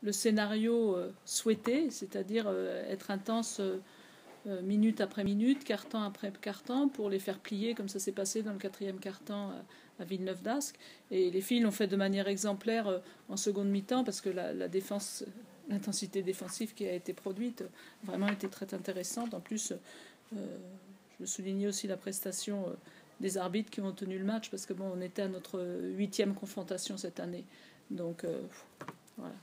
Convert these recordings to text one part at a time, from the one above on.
le scénario souhaité, c'est-à-dire être intense minute après minute, quart-temps après quart-temps, pour les faire plier, comme ça s'est passé dans le 4e quart-temps à Villeneuve d'Ascq. Et les filles l'ont fait de manière exemplaire en seconde mi-temps, parce que la défense, l'intensité défensive qui a été produite, vraiment était très intéressante. En plus, je veux souligner aussi la prestation des arbitres qui ont tenu le match, parce que bon, on était à notre 8e confrontation cette année. Donc, voilà.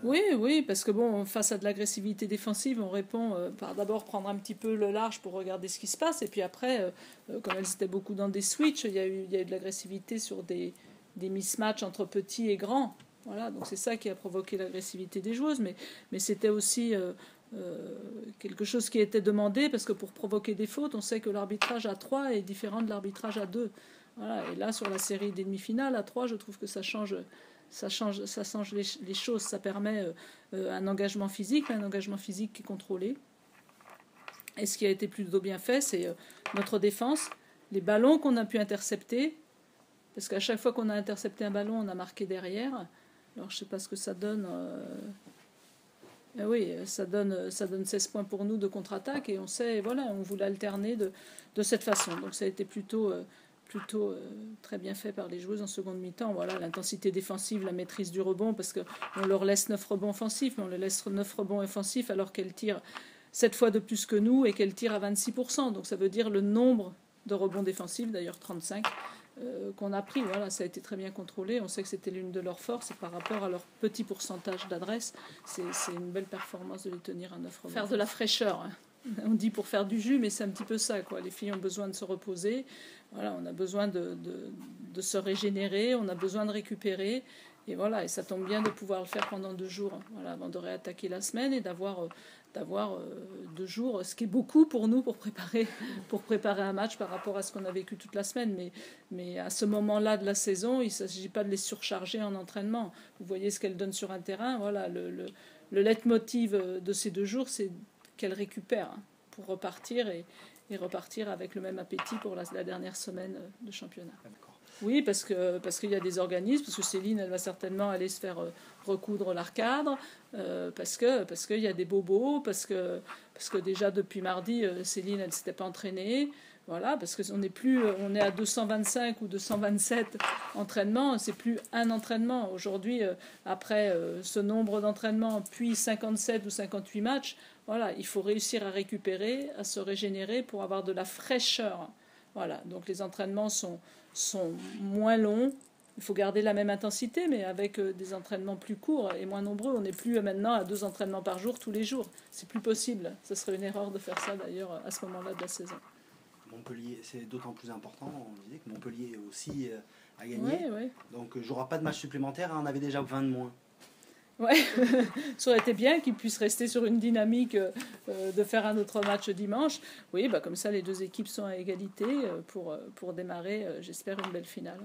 Oui, parce que bon, face à de l'agressivité défensive, on répond par d'abord prendre un petit peu le large pour regarder ce qui se passe, et puis après, comme elles étaient beaucoup dans des switches, il y a eu de l'agressivité sur des mismatchs entre petits et grands. Voilà, donc c'est ça qui a provoqué l'agressivité des joueuses, mais c'était aussi quelque chose qui était demandé, parce que pour provoquer des fautes, on sait que l'arbitrage à 3 est différent de l'arbitrage à 2. Voilà, et là, sur la série des demi-finales, à 3, je trouve que ça change les choses. Ça permet un engagement physique qui est contrôlé. Et ce qui a été plutôt bien fait, c'est notre défense, les ballons qu'on a pu intercepter, parce qu'à chaque fois qu'on a intercepté un ballon, on a marqué derrière. Alors je ne sais pas ce que ça donne. Oui, ça donne 16 points pour nous de contre-attaque, et on sait, voilà, on voulait alterner de cette façon. Donc ça a été plutôt très bien fait par les joueuses en seconde mi-temps. Voilà, l'intensité défensive, la maîtrise du rebond, parce qu'on leur laisse 9 rebonds offensifs, mais on leur laisse 9 rebonds offensifs alors qu'elles tirent 7 fois de plus que nous et qu'elles tirent à 26%. Donc ça veut dire le nombre de rebonds défensifs, d'ailleurs 35, qu'on a pris. Voilà, ça a été très bien contrôlé. On sait que c'était l'une de leurs forces, et par rapport à leur petit pourcentage d'adresse, c'est une belle performance de les tenir à 9 rebonds. Faire de la fraîcheur, hein. On dit pour faire du jus, mais c'est un petit peu ça, quoi. Les filles ont besoin de se reposer. Voilà, on a besoin de se régénérer, on a besoin de récupérer. Et voilà, et ça tombe bien de pouvoir le faire pendant 2 jours, voilà, avant de réattaquer la semaine, et d'avoir 2 jours, ce qui est beaucoup pour nous pour préparer un match par rapport à ce qu'on a vécu toute la semaine. Mais à ce moment-là de la saison, il ne s'agit pas de les surcharger en entraînement. Vous voyez ce qu'elles donnent sur un terrain. Voilà, le leitmotiv de ces 2 jours, c'est qu'elles récupèrent pour repartir, et repartir avec le même appétit pour la dernière semaine de championnat. Oui, parce qu'il y a des organismes, parce que Céline, elle va certainement aller se faire recoudre l'arcade, parce qu'il y a des bobos, parce que déjà depuis mardi, Céline, elle ne s'était pas entraînée. Voilà, parce qu'on on est à 225 ou 227 entraînements, c'est plus un entraînement. Aujourd'hui, après ce nombre d'entraînements, puis 57 ou 58 matchs, voilà, il faut réussir à récupérer, à se régénérer pour avoir de la fraîcheur. Voilà, donc les entraînements sont moins longs. Il faut garder la même intensité, mais avec des entraînements plus courts et moins nombreux. On n'est plus maintenant à 2 entraînements par jour tous les jours. C'est plus possible. Ce serait une erreur de faire ça, d'ailleurs, à ce moment-là de la saison. Montpellier, c'est d'autant plus important, on disait que Montpellier aussi a gagné. Oui. Donc j'aurai pas de match supplémentaire, on avait déjà 20 de moins. Ouais, ça aurait été bien qu'ils puissent rester sur une dynamique de faire un autre match dimanche. Oui, comme ça les 2 équipes sont à égalité pour démarrer, j'espère, une belle finale.